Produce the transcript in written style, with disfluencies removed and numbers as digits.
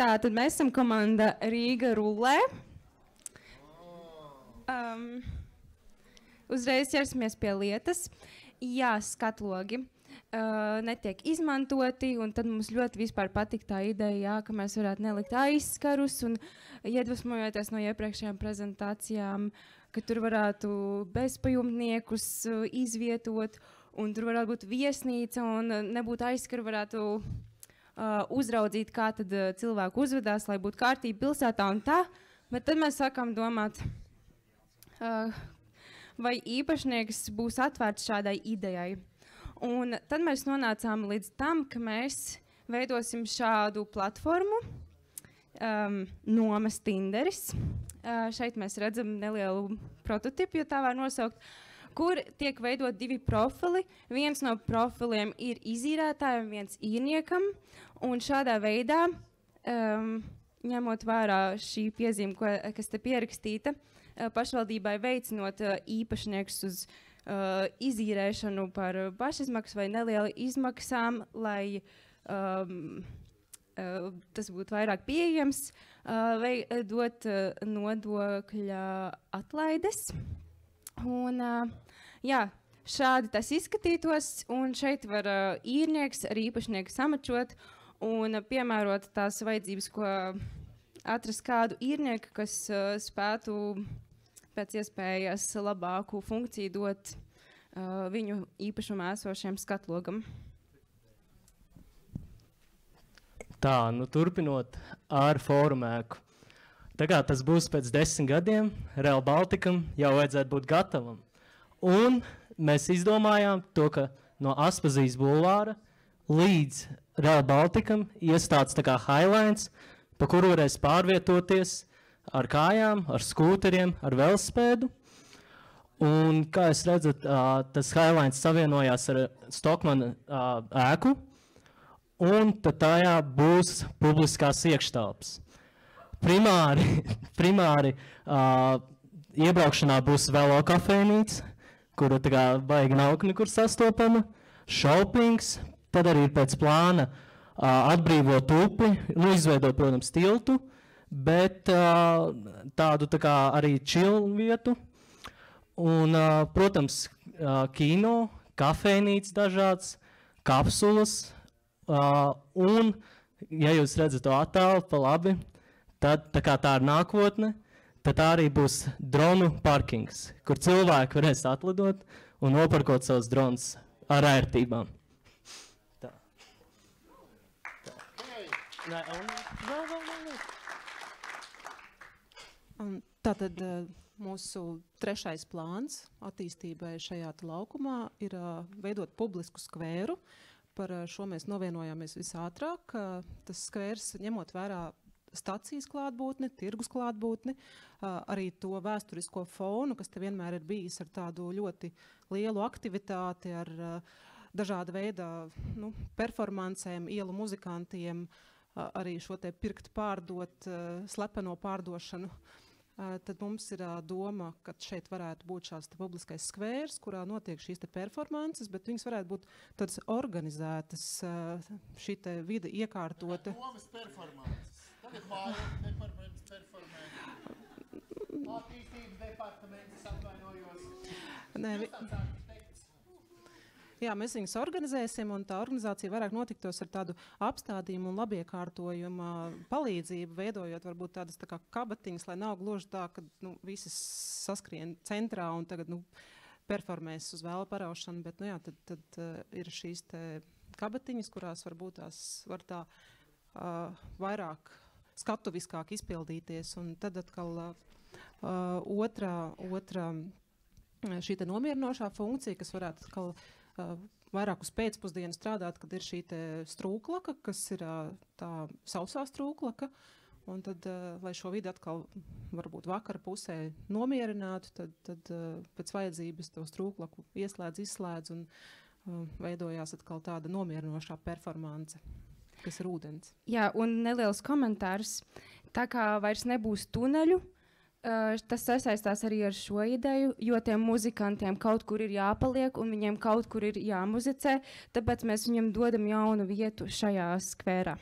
Tātad mēs esam komanda Rīga rullē. Uzreiz ķersimies pie lietas. Jā, skatlogi netiek izmantoti, un tad mums ļoti vispār patīk tā ideja, jā, ka mēs varētu nelikt aizskarus, un iedvesmojoties no iepriekšējām prezentācijām, ka tur varētu bezpajumtniekus izvietot, un tur varētu būt viesnīca, un nebūtu aizskaru, varētu uzraudzīt, kā tad cilvēku uzvedās, lai būtu kārtība pilsētā un tā, bet tad mēs sākām domāt, vai īpašnieks būs atvērts šādai idejai. Un tad mēs nonācām līdz tam, ka mēs veidosim šādu platformu, Nomas Tinderis. Šeit mēs redzam nelielu prototipu, ja tā var nosaukt, kur tiek veidot divi profili. Viens no profiliem ir izīrētājiem, viens īrniekam, un šādā veidā, ņemot vērā šī piezīme, kas te pierakstīta, pašvaldībai veicinot īpašniekus uz izīrēšanu par pašizmaksu vai nelielu izmaksām, lai tas būtu vairāk pieejams, vai dot nodokļa atlaides. Un, jā, šādi tas izskatītos, un šeit var īrnieks ar īpašnieku samačot un piemērot tās vajadzības, ko atrast kādu īrnieku, kas spētu pēc iespējas labāku funkciju dot viņu īpašumā esošiem skatlogam. Tā, nu turpinot ar fórumēku. Tagad tas būs pēc 10 gadiem, Real Balticam jau vajadzētu būt gatavam. Un mēs izdomājām to, ka no Aspazijas bulvāra līdz Real Balticam iestāds tā kā Highlines, pa kuru varēs pārvietoties ar kājām, ar skūteriem, ar velosipēdu. Un, kā jūs redzat, tas Highlines savienojās ar Stokmana ēku, un tad tajā būs publiskās iekštelpas. Primāri iebraukšanā būs velo kafejnīca, kura tā kā baigi nav nekur sastopama, shoppings, tad arī pēc plāna atbrīvot upi, nu izveidot, protams, tiltu, bet tādu tā kā arī chill vietu. Un, protams, kino, kafejnīca dažāds, kapsulas, un, ja jūs redzat to attēlu pa labi, tad tā kā tā ir nākotne, tad tā arī būs dronu parkings, kur cilvēki varēs atlidot un noparkot savus dronus ar ērtībām. Tā. Tātad mūsu trešais plāns attīstībai šajā laukumā ir veidot publisku skvēru. Par šo mēs novienojāmies visātrāk. Tas skvērs, ņemot vērā stacijas klātbūtni, tirgus klātbūtni, arī to vēsturisko fonu, kas te vienmēr ir bijis ar tādu ļoti lielu aktivitāti, ar dažāda veida performancēm, ielu muzikantiem, arī šo te pirkt pārdot, slepeno pārdošanu. Tad mums ir doma, ka šeit varētu būt šāds publiskais skvērs, kurā notiek šīs te performances, bet viņas varētu būt tādas organizētas, šī te vide iekārtota. Domas performances. Tagad mājas performē. Attīstības departaments, atvainojos. Jā, mēs viņus organizēsim, un tā organizācija vairāk notiktos ar tādu apstādījumu un labiekārtojumu palīdzību, veidojot varbūt tādas tā kā kabatiņas, lai nav gluži tā, ka visi saskrien centrā un tagad performēs uz vēl paraušanu, bet jā, tad ir šīs te kabatiņas, kurās varbūt tās var tā vairāk skatuviskāk izpildīties, un tad atkal otra šī te nomierinošā funkcija, kas varētu atkal vairāk uz pēcpusdienu strādāt, kad ir šī te strūklaka, kas ir tā sausā strūklaka, un tad, lai šo vidi atkal varbūt vakara pusē nomierinātu, tad pēc vajadzības to strūklaku ieslēdz, izslēdz, un veidojās atkal tāda nomierinošā performance, kas ir ūdens. Jā, un neliels komentārs. Tā kā vairs nebūs tuneļu, tas sasaistās arī ar šo ideju, jo tiem muzikantiem kaut kur ir jāpaliek un viņiem kaut kur ir jāmuzicē, tāpēc mēs viņiem dodam jaunu vietu šajā skvērā.